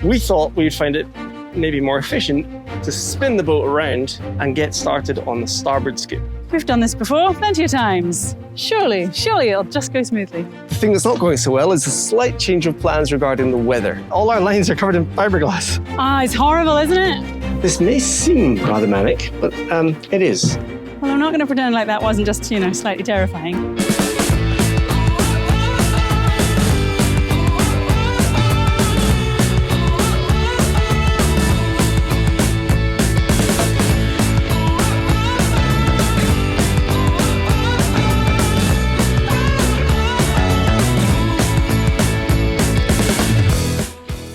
We thought we'd find it maybe more efficient to spin the boat around and get started on the starboard scoop. We've done this before, plenty of times. Surely it'll just go smoothly. The thing that's not going so well is a slight change of plans regarding the weather. All our lines are covered in fiberglass. It's horrible, isn't it? This may seem rather manic, but it is. Well, I'm not going to pretend like that wasn't just, slightly terrifying.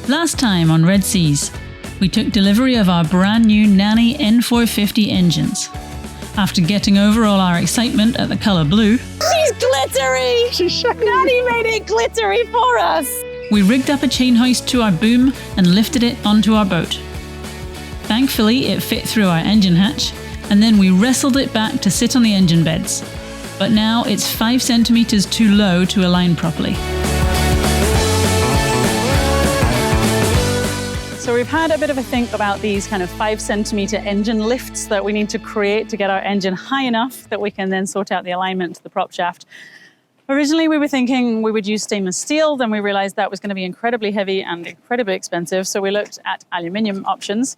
Last time on Red Seas, we took delivery of our brand new Nanni N450 engines. After getting over all our excitement at the colour blue, She's glittery! She's shiny. Nanni made it glittery for us! we rigged up a chain hoist to our boom and lifted it onto our boat. Thankfully, it fit through our engine hatch, and then we wrestled it back to sit on the engine beds. But now it's 5 centimetres too low to align properly. So we've had a bit of a think about these kind of 5 centimetre engine lifts that we need to create to get our engine high enough that we can then sort out the alignment to the prop shaft. Originally, we were thinking we would use stainless steel, then we realised that was going to be incredibly heavy and incredibly expensive, so we looked at aluminium options.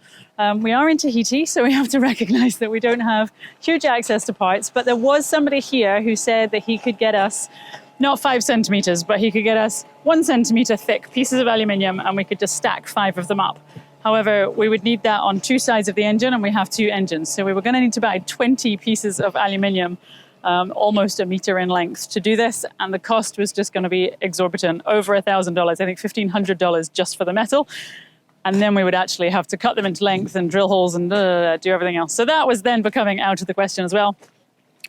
We are in Tahiti, so we have to recognise that we don't have huge access to parts, but there was somebody here who said that he could get us not 5 centimetres, but he could get us 1 centimetre thick pieces of aluminium and we could just stack 5 of them up. However, we would need that on 2 sides of the engine and we have 2 engines. So we were going to need to buy 20 pieces of aluminium, almost a metre in length to do this. And the cost was just going to be exorbitant, over $1,000, I think $1,500 just for the metal. And then we would actually have to cut them into length and drill holes and do everything else. So that was then becoming out of the question as well.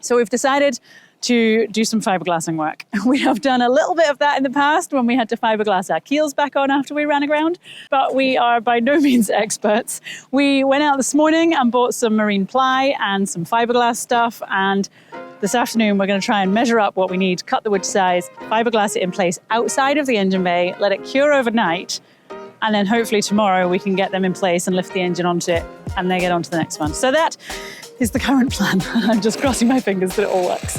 So we've decided to do some fiberglassing work. We have done a little bit of that in the past when we had to fiberglass our keels back on after we ran aground, but we are by no means experts. We went out this morning and bought some marine ply and some fiberglass stuff, and this afternoon we're going to try and measure up what we need, cut the wood size, fiberglass it in place outside of the engine bay, let it cure overnight, and then hopefully tomorrow we can get them in place and lift the engine onto it and then get onto the next one. So that is the current plan. I'm just crossing my fingers that it all works.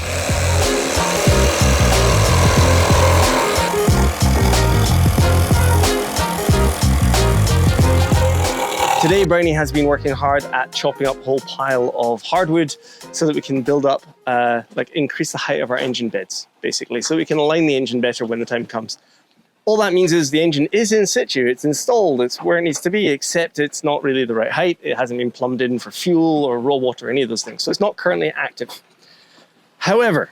Today, Brownie has been working hard at chopping up a whole pile of hardwood so that we can build up, increase the height of our engine beds, basically, so we can align the engine better when the time comes. All that means is the engine is in situ, it's installed, it's where it needs to be, except it's not really the right height. It hasn't been plumbed in for fuel or raw water, any of those things. So it's not currently active. However,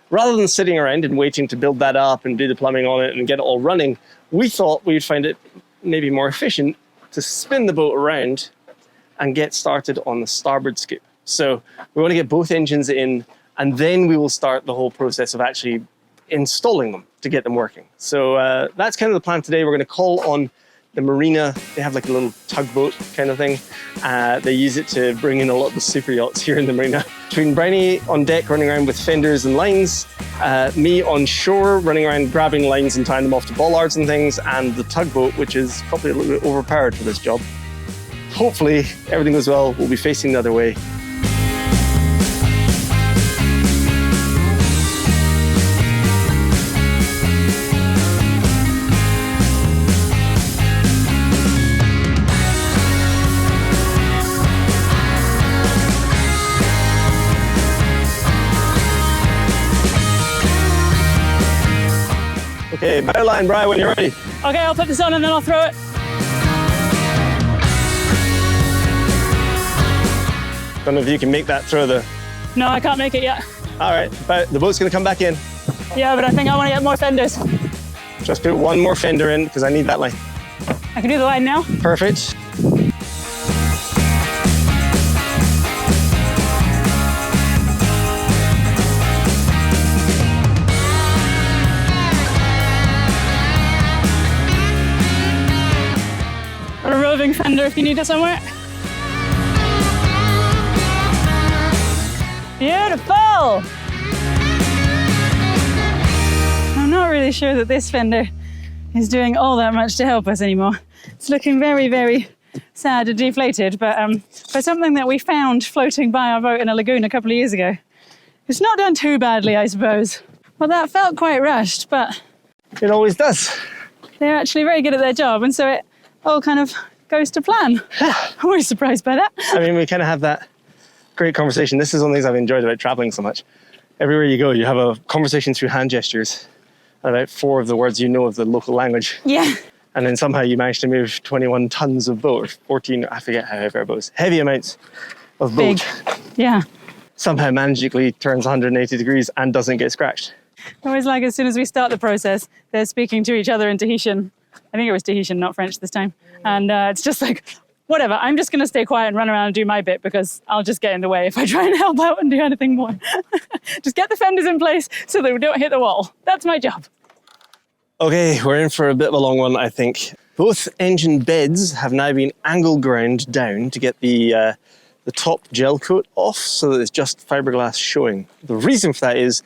rather than sitting around and waiting to build that up and do the plumbing on it and get it all running, we thought we'd find it maybe more efficient to spin the boat around and get started on the starboard scoop. So we want to get both engines in, and then we will start the whole process of actually installing them to get them working. So that's kind of the plan today. We're going to call on the marina. They have like a little tugboat kind of thing. They use it to bring in a lot of the super yachts here in the marina. Between Brownie on deck running around with fenders and lines, me on shore running around grabbing lines and tying them off to bollards and things, and the tugboat, which is probably a little bit overpowered for this job. Hopefully everything goes well. We'll be facing the other way. Okay, bow line, Brian, when you're ready. Okay, I'll put this on and then I'll throw it. Don't know if you can make that throw the... No, I can't make it yet. All right, but the boat's gonna come back in. Yeah, but I think I want to get more fenders. Just put one more fender in because I need that line. I can do the line now. Perfect. Got a roving fender if you need it somewhere. Beautiful! I'm not really sure that this fender is doing all that much to help us anymore. It's looking very, very sad and deflated, but for something that we found floating by our boat in a lagoon a couple of years ago, it's not done too badly, I suppose. Well, that felt quite rushed, but It always does. they're actually very good at their job, and so it all kind of goes to plan. I'm always surprised by that. I mean, we kind of have that great conversation. This is one of the things I've enjoyed about traveling so much. Everywhere you go, you have a conversation through hand gestures, and about 4 of the words you know of the local language. Yeah. And then somehow you manage to move 21 tons of boat, or 14, I forget how heavy our boat is, heavy amounts of boat. Big. Yeah. Somehow magically turns 180 degrees and doesn't get scratched. I always like, as soon as we start the process, they're speaking to each other in Tahitian. I think it was Tahitian, not French this time. And it's just like, whatever, I'm just going to stay quiet and run around and do my bit, because I'll just get in the way if I try and help out and do anything more. Just get the fenders in place so that we don't hit the wall. That's my job. Okay, we're in for a bit of a long one, I think. Both engine beds have now been angle ground down to get the top gel coat off so that it's just fiberglass showing. The reason for that is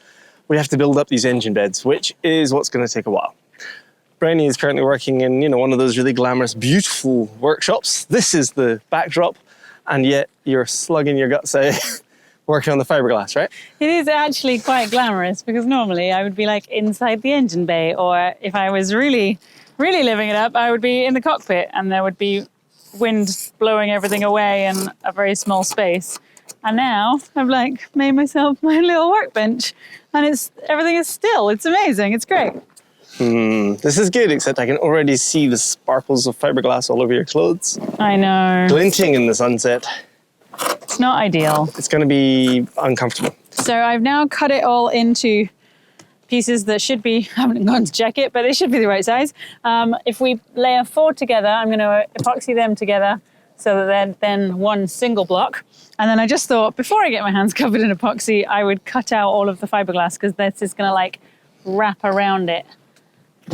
we have to build up these engine beds, which is what's going to take a while. Brownie is currently working in, you know, one of those really glamorous, beautiful workshops. This is the backdrop, and yet you're slugging your guts out working on the fiberglass, right? It is actually quite glamorous, because normally I would be like inside the engine bay, or if I was really, really living it up, I would be in the cockpit and there would be wind blowing everything away in a very small space. And now I've like made myself my little workbench, and everything is still. It's amazing. It's great. This is good, except I can already see the sparkles of fiberglass all over your clothes, I know. glinting in the sunset. It's not ideal. It's going to be uncomfortable. So I've now cut it all into pieces that should be, I haven't gone to check it, but they should be the right size. If we layer 4 together, I'm going to epoxy them together so that they're then one single block. And then I just thought, before I get my hands covered in epoxy, I would cut out all of the fiberglass, because this is going to like wrap around it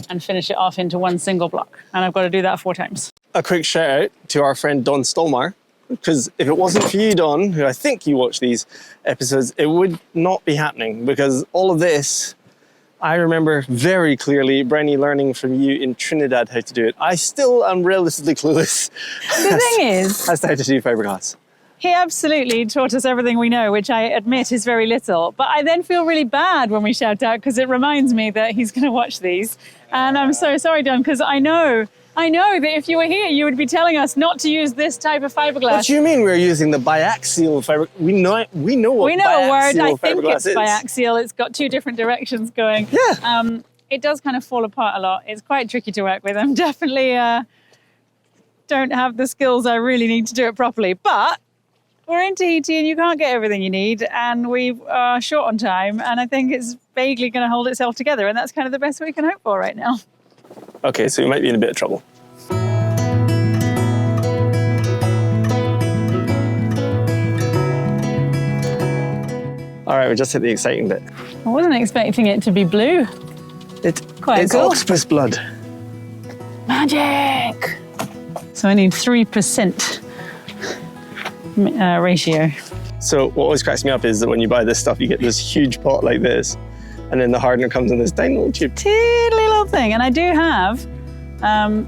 and finish it off into one single block. And I've got to do that 4 times. A quick shout out to our friend Don Stolmar, because if it wasn't for you, Don, who I think you watch these episodes, it would not be happening, because all of this, I remember very clearly Brenny learning from you in Trinidad how to do it. I still am relatively clueless The thing is, as to how to do fiberglass. he absolutely taught us everything we know, which I admit is very little. But I then feel really bad when we shout out, because it reminds me that he's going to watch these. And I'm so sorry, Don, because I know that if you were here, you would be telling us not to use this type of fiberglass. What do you mean we're using the biaxial fiber? We know what We know a word. I biaxial think fiberglass it's is. biaxial. It's got 2 different directions going. Yeah. It does kind of fall apart a lot. It's quite tricky to work with. I'm definitely don't have the skills I really need to do it properly. But we're in Tahiti and you can't get everything you need, and we are short on time, and I think it's vaguely going to hold itself together, and that's kind of the best we can hope for right now. Okay, so we might be in a bit of trouble. All right, we just hit the exciting bit. I wasn't expecting it to be blue. It's Quite cool. octopus blood. Magic! So I need 3% ratio. So what always cracks me up is that when you buy this stuff, you get this huge pot like this, and then the hardener comes in this tiny little tube. Tiddly little thing. And I do have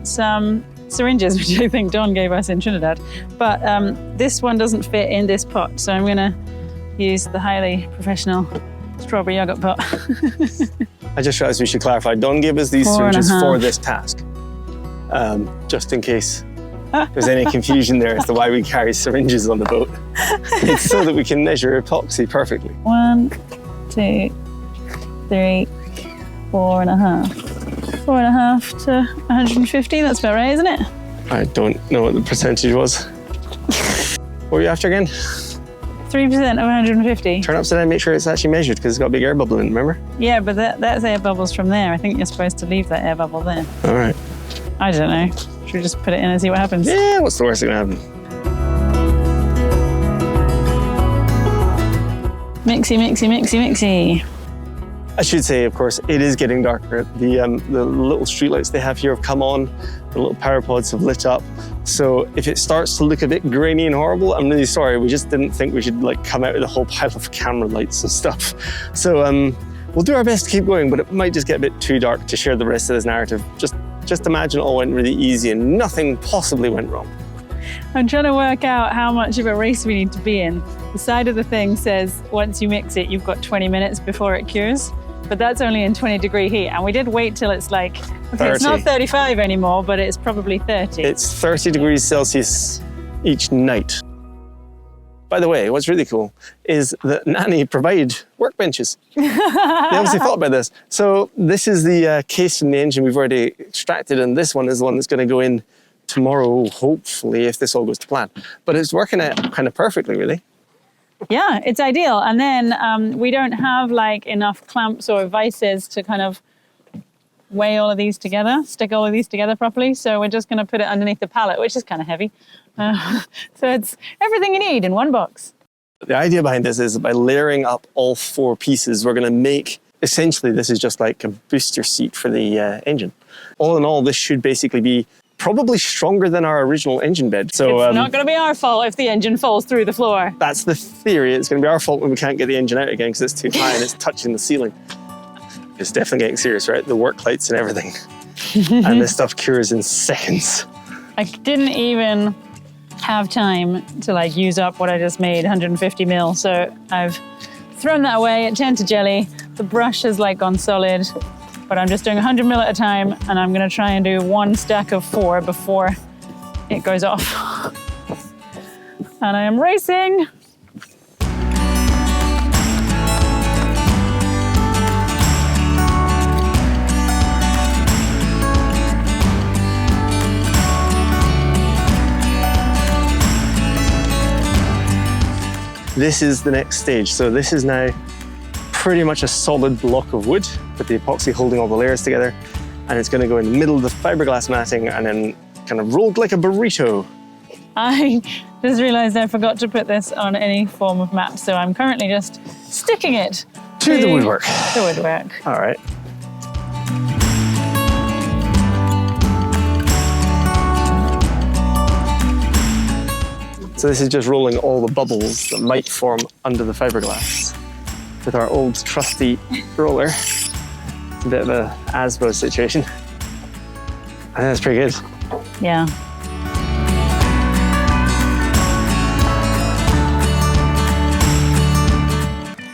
some syringes, which I think Don gave us in Trinidad. But this one doesn't fit in this pot, so I'm gonna use the highly professional strawberry yogurt pot. I just realized we should clarify. Don gave us these 4.5. syringes for this task, just in case there's any confusion there as to why we carry syringes on the boat. It's so that we can measure epoxy perfectly. 1, 2, 3, 4.5. 4.5 to 150, that's about right, isn't it? I don't know what the percentage was. What were you after again? 3% of 150. Turn upside down, make sure it's actually measured, because it's got a big air bubble in it, remember? Yeah, but that's air bubbles from there. I think you're supposed to leave that air bubble there. All right. I don't know. Should we just put it in and see what happens? Yeah, what's the worst that can happen? Mixy, mixy, mixy, mixy. I should say, of course, it is getting darker. The little streetlights they have here have come on. The little power pods have lit up. So if it starts to look a bit grainy and horrible, I'm really sorry. We just didn't think we should like come out with a whole pile of camera lights and stuff. So we'll do our best to keep going, but it might just get a bit too dark to share the rest of this narrative. Just Just imagine it all went really easy and nothing possibly went wrong. I'm trying to work out how much of a race we need to be in. The side of the thing says once you mix it, you've got 20 minutes before it cures. But that's only in 20-degree heat. And we did wait till it's like, okay, 30. It's not 35 anymore, but it's probably 30. It's 30 degrees Celsius each night. By the way, what's really cool is that Nanni provide workbenches. They obviously thought about this. So this is the case from the engine we've already extracted, and this one is the one that's going to go in tomorrow, hopefully, if this all goes to plan. But it's working out kind of perfectly, really. Yeah, it's ideal. And then we don't have like enough clamps or vices to kind of weigh all of these together, stick all of these together properly. So we're just going to put it underneath the pallet, which is kind of heavy. So it's everything you need in one box. The idea behind this is that by layering up all 4 pieces, we're going to make, essentially, this is just like a booster seat for the engine. All in all, this should basically be probably stronger than our original engine bed. So it's not going to be our fault if the engine falls through the floor. That's the theory. It's going to be our fault when we can't get the engine out again because it's too high and it's touching the ceiling. It's definitely getting serious, right? The work lights and everything. And this stuff cures in seconds. I didn't even have time to like use up what I just made, 150 mil. So I've thrown that away. It turned to jelly. The brush has like gone solid, but I'm just doing 100 mil at a time, and I'm going to try and do 1 stack of 4 before it goes off. And I am racing. This is the next stage. So this is now pretty much a solid block of wood with the epoxy holding all the layers together. And it's going to go in the middle of the fiberglass matting and then kind of rolled like a burrito. I just realized I forgot to put this on any form of mat. So I'm currently just sticking it To the woodwork. The woodwork. All right. So this is just rolling all the bubbles that might form under the fiberglass with our old trusty roller. It's a bit of a ASBO situation. I think that's pretty good. Yeah.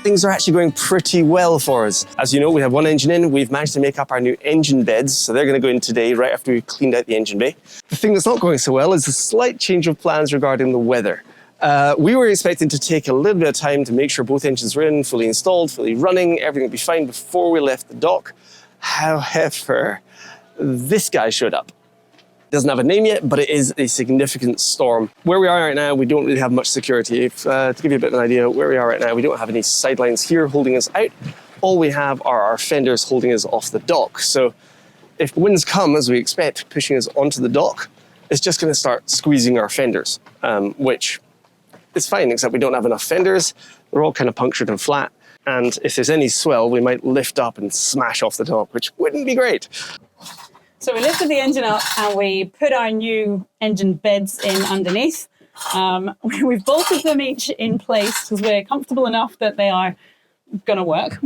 Things are actually going pretty well for us. As you know, we have 1 engine in. We've managed to make up our new engine beds, so they're going to go in today, right after we've cleaned out the engine bay. The thing that's not going so well is a slight change of plans regarding the weather. We were expecting to take a little bit of time to make sure both engines were in, fully installed, fully running, everything would be fine before we left the dock. However, this guy showed up. Doesn't have a name yet, but it is a significant storm. Where we are right now, we don't really have much security. To give you a bit of an idea, where we are right now, we don't have any sidelines here holding us out. All we have are our fenders holding us off the dock. So if winds come, as we expect, pushing us onto the dock, it's just going to start squeezing our fenders, which is fine, except we don't have enough fenders. They're all kind of punctured and flat. And if there's any swell, we might lift up and smash off the dock, which wouldn't be great. So we lifted the engine up and we put our new engine beds in underneath. We've bolted them each in place because we're comfortable enough that they are going to work.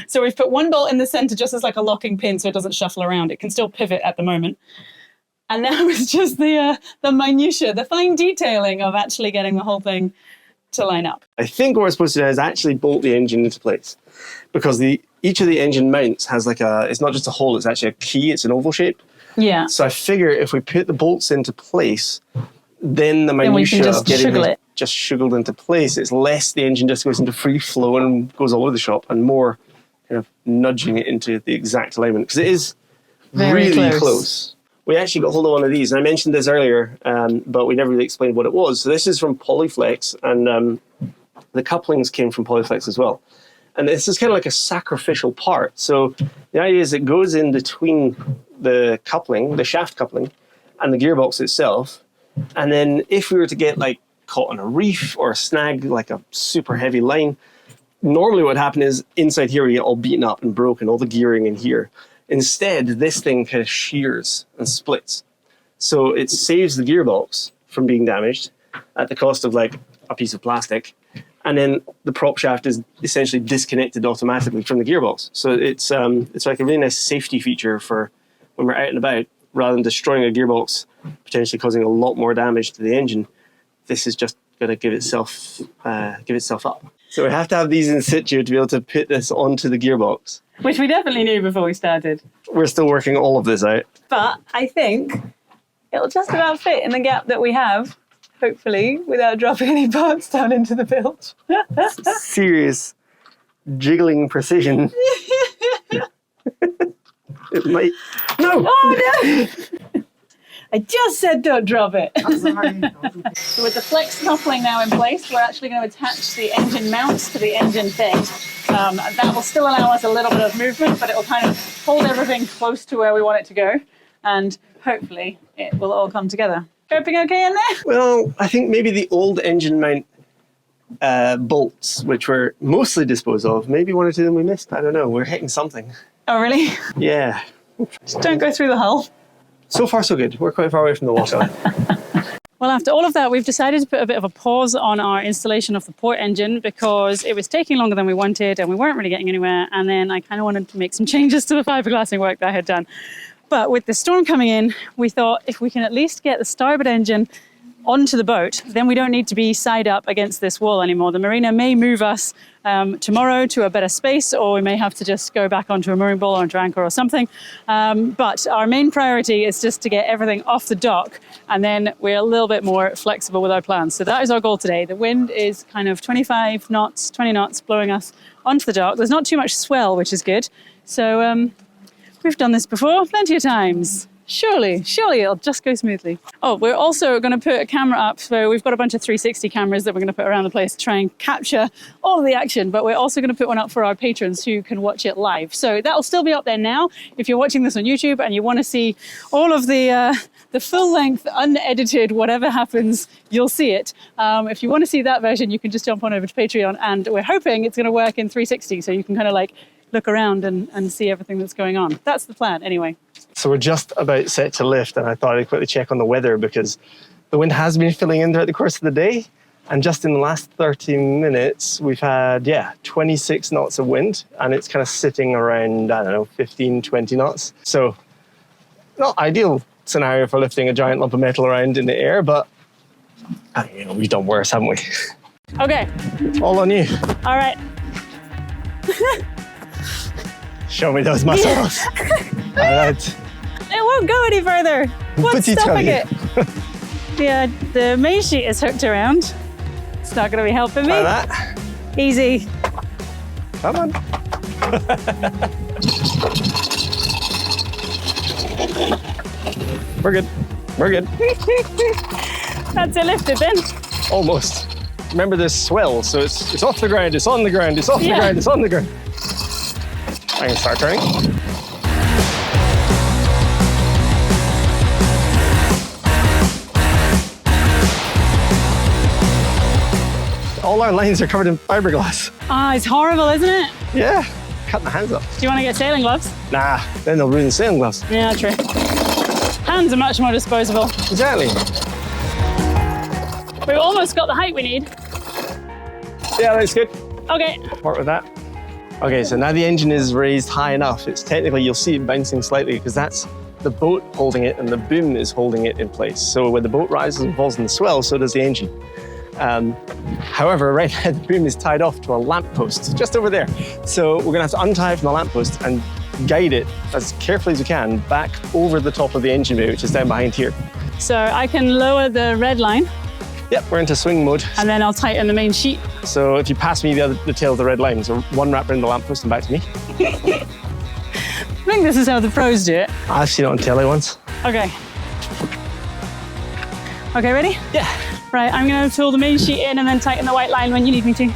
So we've put 1 bolt in the center just as like a locking pin so it doesn't shuffle around. It can still pivot at the moment. And now it's just the minutiae, the fine detailing of actually getting the whole thing to line up. I think what we're supposed to do is actually bolt the engine into place, because each of the engine mounts has like it's not just a hole, it's actually a key, it's an oval shape. Yeah. So I figure if we put the bolts into place, then the Then we minutiae can just of getting sugar it it. just sugared into place, it's less the engine just goes into free flow and goes all over the shop, and more kind of nudging it into the exact alignment, because it is Very really close. We actually got hold of one of these, and I mentioned this earlier, but we never really explained what it was. So this is from Polyflex, and the couplings came from Polyflex as well. And this is kind of like a sacrificial part. So the idea is it goes in between the coupling, the shaft coupling, and the gearbox itself. And then if we were to get like caught on a reef or a snag, like a super heavy line, normally what would happen is inside here we get all beaten up and broken, all the gearing in here. Instead, this thing kind of shears and splits. So it saves the gearbox from being damaged at the cost of like a piece of plastic. And then the prop shaft is essentially disconnected automatically from the gearbox. So it's like a really nice safety feature for when we're out and about rather than destroying a gearbox, potentially causing a lot more damage to the engine, this is just going to give itself up. So we have to have these in situ to be able to put this onto the gearbox. Which we definitely knew before we started. We're still working all of this out. But I think it'll just about fit in the gap that we have, hopefully, without dropping any parts down into the bilge. Serious jiggling precision. It might. No! Oh no! I just said don't drop it. So with the flex coupling now in place, we're actually going to attach the engine mounts to the engine bed. That will still allow us a little bit of movement, but it will kind of hold everything close to where we want it to go. And hopefully it will all come together. Everything okay in there? Well, I think maybe the old engine mount bolts, which were mostly disposed of, maybe one or two of them we missed. I don't know. We're hitting something. Oh, really? Yeah. Just don't go through the hull. So far, so good. We're quite far away from the water. Well, after all of that, we've decided to put a bit of a pause on our installation of the port engine because it was taking longer than we wanted and we weren't really getting anywhere. And then I kind of wanted to make some changes to the fiberglassing work that I had done. But with the storm coming in, we thought if we can at least get the starboard engine onto the boat, then we don't need to be side up against this wall anymore. The marina may move us tomorrow to a better space, or we may have to just go back onto a mooring ball or onto anchor or something. But our main priority is just to get everything off the dock, and then we're a little bit more flexible with our plans. So that is our goal today. The wind is kind of 25 knots, 20 knots blowing us onto the dock. There's not too much swell, which is good. So we've done this before plenty of times. Surely it'll just go smoothly. Oh, we're also going to put a camera up. So we've got a bunch of 360 cameras that we're going to put around the place to try and capture all of the action. But we're also going to put one up for our patrons who can watch it live. So that'll still be up there now. If you're watching this on YouTube and you want to see all of the full length, unedited, whatever happens, you'll see it. If you want to see that version, you can just jump on over to Patreon. And we're hoping it's going to work in 360. So you can kind of like look around and see everything that's going on. That's the plan anyway. So we're just about set to lift, and I thought I'd quickly check on the weather because the wind has been filling in throughout the course of the day. And just in the last 30 minutes, we've had, 26 knots of wind, and it's kind of sitting around, 15, 20 knots. So not ideal scenario for lifting a giant lump of metal around in the air, but we've done worse, haven't we? Okay. All on you. All right. Show me those muscles. All right. It won't go any further. What's stopping it? Yeah, the main sheet is hooked around. It's not going to be helping me. Like that. Easy. Come on. We're good. We're good. That's it lifted then. Almost. Remember this swell, so it's off the ground, it's on the ground, it's off the ground, it's on the ground. I can start turning. All our lines are covered in fiberglass. Ah, it's horrible, isn't it? Yeah, cut my hands up. Do you want to get sailing gloves? Nah, then they'll ruin the sailing gloves. Yeah, true. Hands are much more disposable. Exactly. We've almost got the height we need. Yeah, that's good. Okay. Work with that. Okay, so now the engine is raised high enough. It's technically, you'll see it bouncing slightly because that's the boat holding it and the boom is holding it in place. So when the boat rises and falls in the swell, so does the engine. However, right now the boom is tied off to a lamppost just over there. So we're gonna have to untie it from the lamppost and guide it as carefully as we can back over the top of the engine bay, which is down behind here. So I can lower the red line. Yep, we're into swing mode. And then I'll tighten the main sheet. So if you pass me the tail of the red line, so one wrap around the lamppost and back to me. I think this is how the pros do it. I've seen it on telly once. Okay. Okay, ready? Yeah. Right, I'm gonna pull the main sheet in and then tighten the white line when you need me to.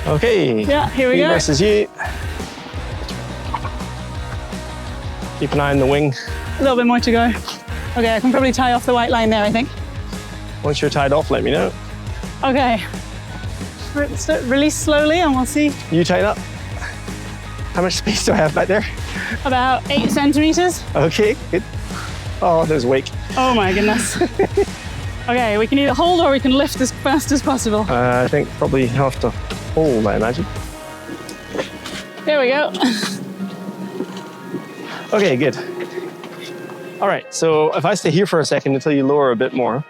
Okay. Yeah, here we Me go. versus you. Keep an eye on the wing. A little bit more to go. Okay, I can probably tie off the white line there, I think. Once you're tied off, let me know. Okay. Release slowly and we'll see. You tighten up. How much space do I have back there? About 8 centimeters. Okay, good. Oh, there's a wake. Oh my goodness. Okay, we can either hold or we can lift as fast as possible. I think probably have to hold, I imagine. There we go. Okay, good. All right, so if I stay here for a second until you lower a bit more,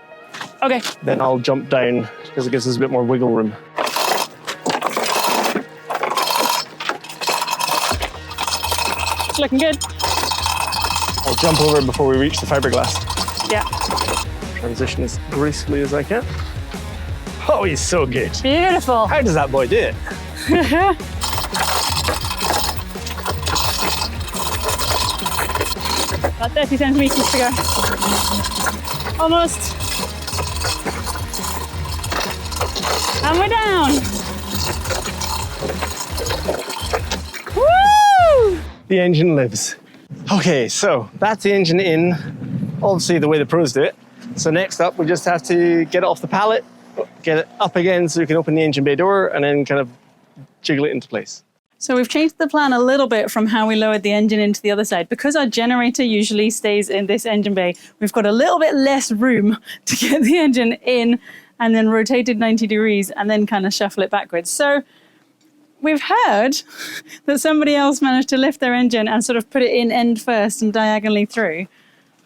Okay. then I'll jump down because it gives us a bit more wiggle room. It's looking good. I'll jump over before we reach the fiberglass. Yeah. Transition as gracefully as I can. Oh, he's so good. Beautiful. How does that boy do it? About 30 centimeters to go. Almost. And we're down. Woo! The engine lives. Okay, so that's the engine in, obviously the way the pros do it. So next up, we just have to get it off the pallet, get it up again so we can open the engine bay door and then kind of jiggle it into place. So we've changed the plan a little bit from how we lowered the engine into the other side. Because our generator usually stays in this engine bay, we've got a little bit less room to get the engine in and then rotate it 90 degrees and then kind of shuffle it backwards. So we've heard that somebody else managed to lift their engine and sort of put it in end first and diagonally through.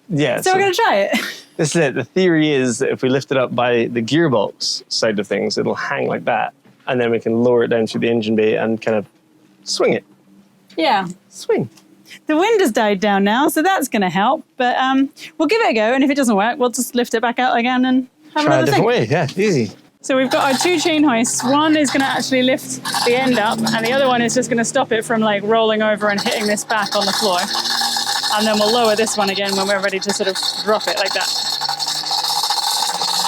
Yeah. So we're going to try it. This is it. The theory is that if we lift it up by the gearbox side of things, it'll hang like that. And then we can lower it down through the engine bay and kind of swing it. Yeah. Swing. The wind has died down now, so that's going to help. But we'll give it a go. And if it doesn't work, we'll just lift it back out again and have Try a another different thing. way. Yeah, easy. So we've got our two chain hoists. One is going to actually lift the end up, and the other one is just going to stop it from like rolling over and hitting this back on the floor. And then we'll lower this one again when we're ready to sort of drop it like that.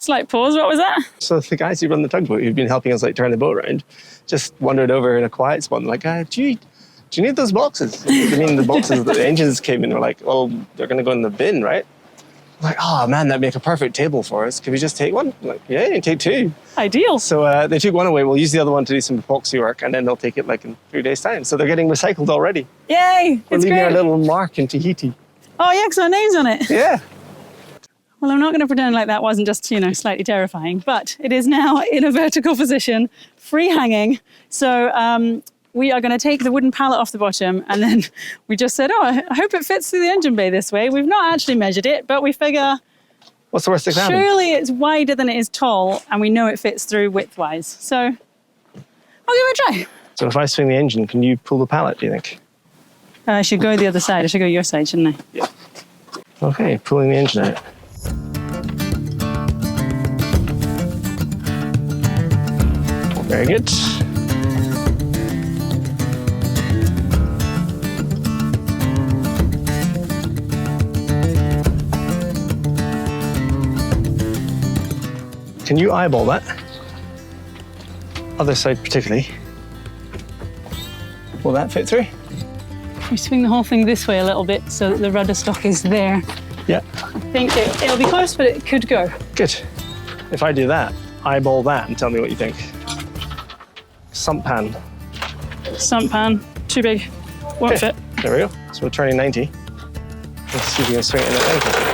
Slight pause, what was that? So the guys who run the tugboat, who've been helping us like turn the boat around, just wandered over in a quiet spot and like, do you need those boxes? I mean, the boxes, the engines came in, we're like, well, they're going to go in the bin, right? Like, oh man, that'd make a perfect table for us. Could we just take one? Like, yeah, you can take two. Ideal. So they took one away. We'll use the other one to do some epoxy work, and then they'll take it like in 3 days' time. So they're getting recycled already. Yay, We're it's leaving our great. little mark in Tahiti. Oh yeah, because our name's on it. Yeah. Well, I'm not going to pretend like that wasn't just, slightly terrifying, but it is now in a vertical position, free hanging. So we are going to take the wooden pallet off the bottom, and then we just said, I hope it fits through the engine bay this way. We've not actually measured it, but we figure What's the worst that can happen? surely it's wider than it is tall, and we know it fits through width-wise. So I'll give it a try. So if I swing the engine, can you pull the pallet, do you think? I should go the other side. I should go your side, shouldn't I? Yeah. Okay, pulling the engine out. Very good. Can you eyeball that? Other side particularly. Will that fit through? We swing the whole thing this way a little bit so that the rudder stock is there. Yeah. I think it'll be close, but it could go. Good. If I do that, eyeball that and tell me what you think. Sump pan. Sump pan, too big, won't fit. There we go. So we're turning 90. Let's see if we can swing it in at 90.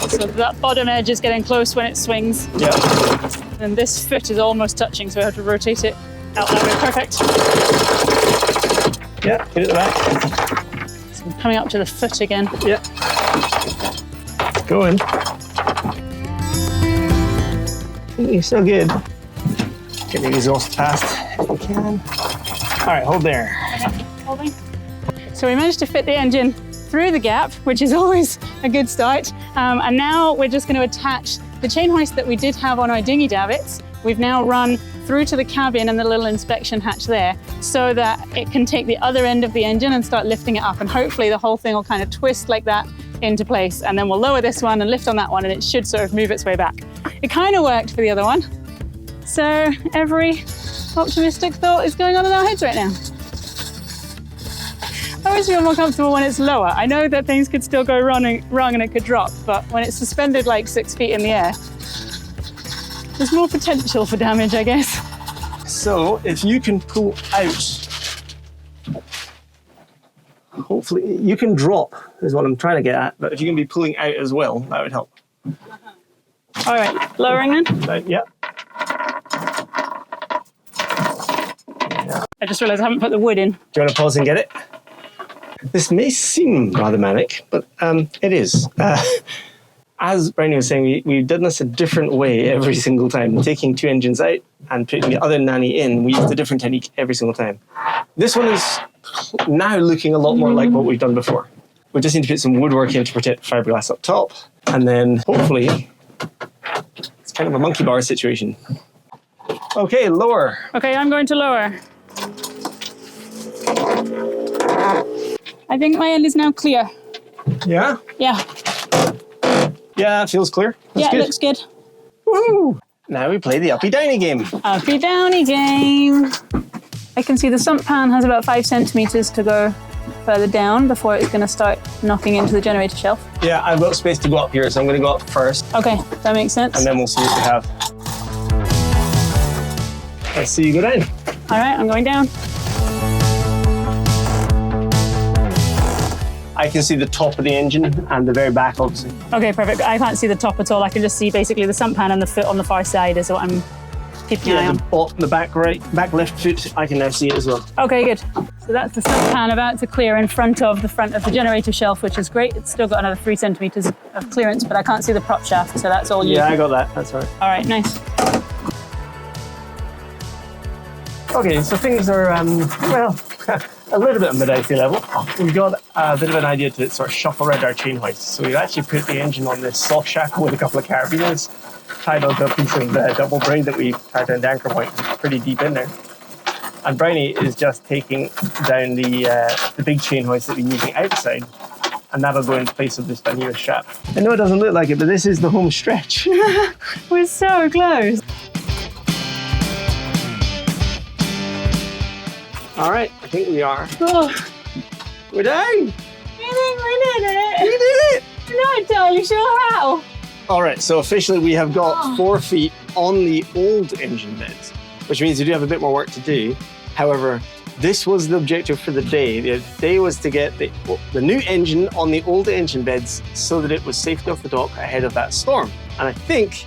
So that bottom edge is getting close when it swings. Yeah. And this foot is almost touching, so I have to rotate it out that way. Perfect. Yeah, get it at the back. So I'm coming up to the foot again. Yeah. Go in. You're so good. Get the exhaust past if you can. All right, hold there. Okay, holding. So we managed to fit the engine through the gap, which is always a good start. And now we're just going to attach the chain hoist that we did have on our dinghy davits. We've now run through to the cabin and the little inspection hatch there so that it can take the other end of the engine and start lifting it up. And hopefully the whole thing will kind of twist like that into place. And then we'll lower this one and lift on that one, and it should sort of move its way back. It kind of worked for the other one. So every optimistic thought is going on in our heads right now. I always feel more comfortable when it's lower. I know that things could still go wrong and it could drop, but when it's suspended like 6 feet in the air, there's more potential for damage, I guess. So if you can pull out, hopefully you can drop is what I'm trying to get at, but if you can be pulling out as well, that would help. All right, lowering then. Yeah. I just realized I haven't put the wood in. Do you want to pause and get it? This may seem rather manic, but it is. As Brownie was saying, we've done this a different way every single time. Taking 2 engines out and putting the other Nanny in, we used a different technique every single time. This one is now looking a lot more like what we've done before. We just need to put some woodwork in to protect the fiberglass up top, and then hopefully it's kind of a monkey bar situation. Okay, lower. Okay, I'm going to lower. I think my end is now clear. Yeah? Yeah. Yeah, it feels clear. That's Yeah, good. it looks good. Woohoo! Now we play the uppy downy game. Uppy downy game. I can see the sump pan has about 5 centimeters to go further down before it's going to start knocking into the generator shelf. Yeah, I've got space to go up here, so I'm going to go up first, Okay, that makes sense. and then we'll see what we have. Let's see you go down. All right, I'm going down. I can see the top of the engine and the very back, obviously. Okay, perfect. I can't see the top at all. I can just see basically the sump pan and the foot on the far side is what I'm keeping an eye on. The back right, back left foot, I can now see it as well. Okay, good. So that's the sump pan about to clear in front of the generator shelf, which is great. It's still got another 3 centimeters of clearance, but I can't see the prop shaft, so that's all you. Yeah, I got that. That's all right. All right, nice. Okay, so things are, well, a little bit on the dicey level. We've got a bit of an idea to sort of shuffle around our chain hoist. So we've actually put the engine on this soft shackle with a couple of carabiners, tied onto a piece of double braid that we've tied down the anchor point pretty deep in there. And Brownie is just taking down the big chain hoist that we're using outside, and that'll go in place of this newest strap. I know it doesn't look like it, but this is the home stretch. We're so close. All right, I think we are. Oh, We're down. I think we did it. We did it. I'm not entirely sure how. All right, so officially we have got 4 feet on the old engine beds, which means we do have a bit more work to do. However, this was the objective for the day. The day was to get the new engine on the old engine beds so that it was safely off the dock ahead of that storm. And I think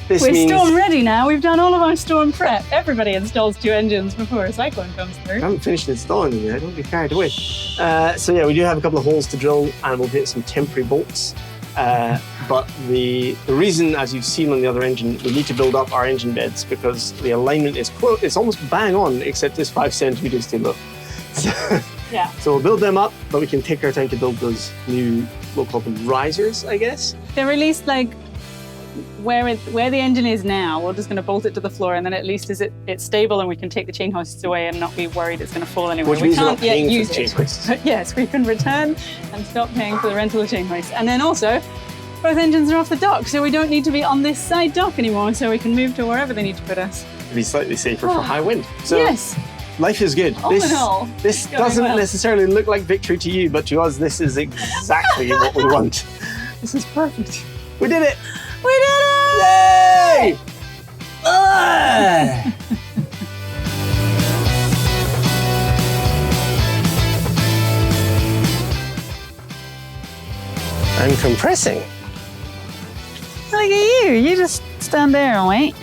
this We're means... storm ready now. We've done all of our storm prep. Everybody installs 2 engines before a cyclone comes I through. haven't finished installing them yet, don't be carried away. So yeah, we do have a couple of holes to drill and we'll hit some temporary bolts. But the reason, as you've seen on the other engine, we need to build up our engine beds because the alignment is it's almost bang on, except it's 5 centimeters too low. Yeah. So we'll build them up, but we can take our time to build those new, we'll call them risers, I guess. They're released like where the engine is now. We're just going to bolt it to the floor, and then at least it's stable, and we can take the chain hoists away and not be worried it's going to fall anywhere. Which We means we're can't not yet paying for use the chain it. hoists. But yes, we can return and stop paying for the rental of chain hoists. And then also, both engines are off the dock, so we don't need to be on this side dock anymore, so we can move to wherever they need to put us. To be slightly safer for high wind. So Yes. life is good. All in all, this going doesn't well. necessarily look like victory to you, but to us, this is exactly what we want. This is perfect. We did it! We did it! Yay! Ah! I'm compressing. Look at you. You just stand there and wait.